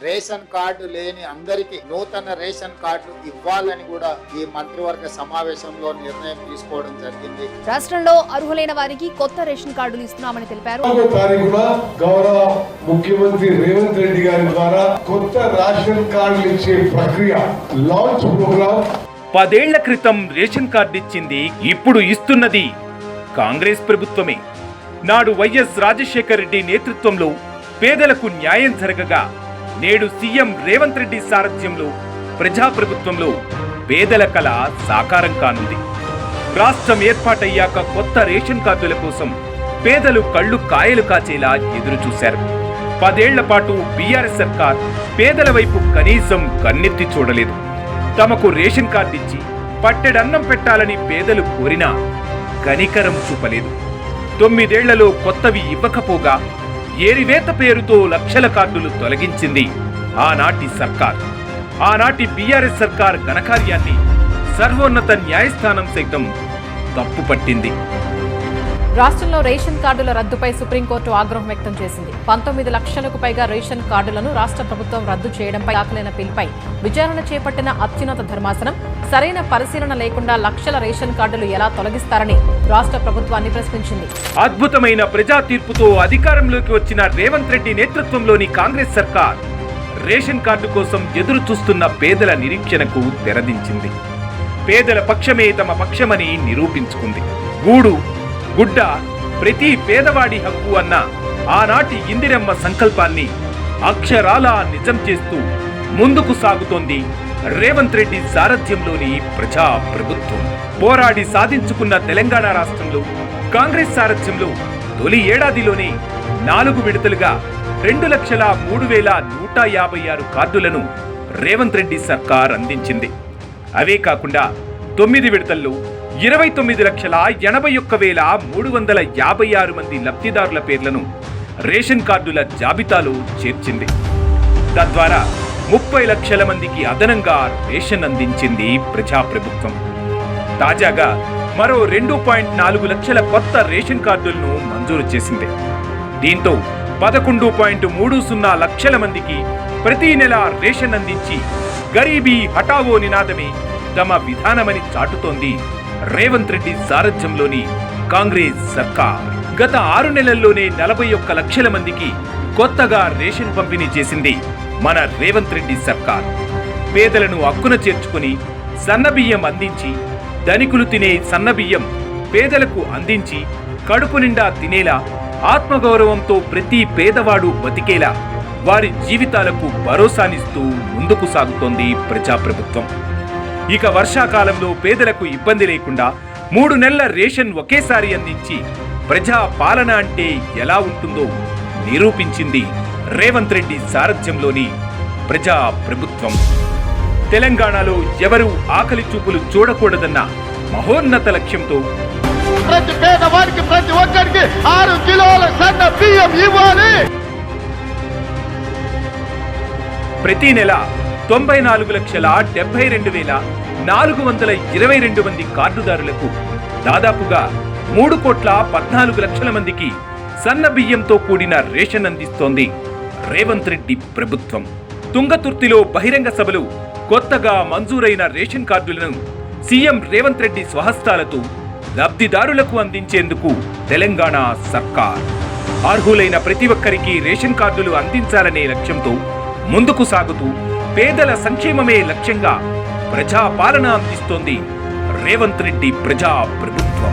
Ration card లేని అందరికీ నూతన రేషన్ కార్డులు ఇవ్వాలని కూడా ఈ మంత్రివర్గ సమావేశంలో నిర్ణయం తీసుకోవడం జరిగింది. రాష్ట్రంలో అర్హులైన వారికి కొత్త రేషన్ కార్డులు ఇస్తున్నామని తెలిపారు. గౌరవ ముఖ్యమంత్రి రేవంత్ రెడ్డి గారి ద్వారా కొత్త రేషన్ కార్డులు ఇచ్చే ప్రక్రియ లాంచ్ ప్రోగ్రామ్ 10 ఏళ్ల క్రితం రేషన్ కార్డు ఇచ్చింది, ఇప్పుడు ఇస్తున్నది కాంగ్రెస్ ప్రభుత్వమే. నాడు వైఎస్ రాజశేఖర రెడ్డి నేతృత్వంలో పేదలకు న్యాయం జరగగా నేడు సీఎం రేవంత్ రెడ్డి సారథ్యంలో ప్రజాప్రభుత్వంలో పేదల కళ సాకారం కానుంది. రాష్ట్రం ఏర్పాటయ్యాక కొత్త రేషన్ కార్డుల కోసం పేదలు కళ్ళు కాయలు కాచేలా ఎదురు చూశారు. 10 ఏళ్ల పాటు బీఆర్ఎస్ సర్కార్ పేదల వైపు కనీసం కన్నెత్తి చూడలేదు. తమకు రేషన్ కార్డు ఇచ్చి పట్టెడన్నం పెట్టాలని పేదలు కోరినా కనికరం చూపలేదు. 9 ఏళ్లలో కొత్తవి ఇవ్వకపోగా ఏరివేత పేరుతో లక్షల కార్డులు తొలగించింది ఆనాటి సర్కార్. ఆనాటి బీఆర్ఎస్ సర్కార్ ఘనకార్యాన్ని సర్వోన్నత న్యాయస్థానం సైతం తప్పుపట్టింది. రాష్ట్రంలో రేషన్ కార్డుల రద్దుపై సుప్రీంకోర్టు ఆగ్రహం వ్యక్తం చేసింది. 19 లక్షలకు పైగా రేషన్ కార్డులను రాష్ట్ర ప్రభుత్వం రద్దు చేయడంపై దాఖలైన పిల్పై విచారణ చేపట్టిన అత్యున్నత ధర్మాసనం సరైన పరిశీలన లేకుండా లక్షల రేషన్ కార్డులు ఎలా తొలగిస్తారని రాష్ట్ర ప్రభుత్వాన్ని ప్రశ్నించింది. అద్భుతమైన ప్రజా తీర్పుతో అధికారంలోకి వచ్చిన రేవంత్ రెడ్డి నేతృత్వంలోని కాంగ్రెస్ సర్కార్ రేషన్ కార్డు కోసం ఎదురు చూస్తున్న పేదల నిరీక్షణకు తెరదించింది. పేదల పక్షమే తమ పక్షమని నిరూపించుకుంది. గూడు గుడ్డ ప్రతి పేదవాడి హక్కు అన్న ఆనాటి ఇందిరమ్మ సంకల్పాన్ని అక్షరాలా నిజం చేస్తూ ముందుకు సాగుతోంది రేవంత్ రెడ్డి సారథ్యంలోని ప్రజా ప్రభుత్వం. పోరాడి సాధించుకున్న తెలంగాణ రాష్ట్రంలో కాంగ్రెస్ సారథ్యంలో తొలి ఏడాదిలోనే 4 విడతలుగా 2,03,156 కార్డులను రేవంత్ రెడ్డి సర్కార్ అందించింది. అవే కాకుండా 9 విడతల్లో 29,81,356 మంది లబ్ధిదారుల పేర్లను రేషన్ కార్డుల జాబితాలో చేర్చింది. తద్వారా 30 లక్షల మందికి అదనంగా రేషన్ అందించింది ప్రజాప్రభుత్వం. తాజాగా మరో 2.4 లక్షల కొత్త రేషన్ కార్డులను మంజూరు చేసింది. దీంతో 11.30 లక్షల మందికి ప్రతి నెల రేషన్ అందించి గరీబీ హఠావో నినాదమే తమ విధానమని చాటుతోంది రేవంత్ రెడ్డి సారథ్యంలోని కాంగ్రెస్ సర్కార్. గత 6 నెలల్లోనే 41 లక్షల మందికి కొత్తగా రేషన్ పంపిణీ చేసింది మన రేవంత్ రెడ్డి సర్కార్. పేదలను హక్కున చేర్చుకుని సన్నబియ్యం అందించి, ధనికులు తినే సన్నబియ్యం పేదలకు అందించి కడుపు నిండా తినేలా, ఆత్మగౌరవంతో ప్రతి పేదవాడు బతికేలా వారి జీవితాలకు భరోసానిస్తూ ముందుకు సాగుతోంది ప్రజాప్రభుత్వం. ఇక వర్షాకాలంలో పేదలకు ఇబ్బంది లేకుండా 3 నెలల రేషన్ ఒకేసారి అందించి ప్రజా పాలన అంటే ఎలా ఉంటుందో నిరూపించింది రేవంత్ రెడ్డి సారథ్యంలోని ప్రజా ప్రభుత్వం. తెలంగాణలో ఎవరూ ఆకలి చూపులు చూడకూడదన్న మహోన్నత లక్ష్యంతో ప్రతి పేదవాడికి ప్రతి ఒక్కరికి 6 కిలోల సన్న బియ్యం ఇవ్వాలి. ప్రతి నెల 94,72,422 మంది కార్డుదారులకు దాదాపుగా 3,14,00,000 మందికి సన్న బియ్యంతో కూడిన రేషన్ అందిస్తోంది రేవంత్ రెడ్డి ప్రభుత్వం. తుంగతుర్తిలో బహిరంగ సభలు కొత్తగా మంజూరైన రేషన్ కార్డులను సీఎం రేవంత్ రెడ్డి స్వహస్తాలతో లబ్ధిదారులకు అందించేందుకు తెలంగాణ సర్కార్ అర్హులైన ప్రతి ఒక్కరికి రేషన్ కార్డులు అందించాలనే లక్ష్యంతో ముందుకు సాగుతూ పేదల సంక్షేమమే లక్ష్యంగా ప్రజా పాలన అందిస్తోంది రేవంత్ రెడ్డి ప్రజా ప్రభుత్వం.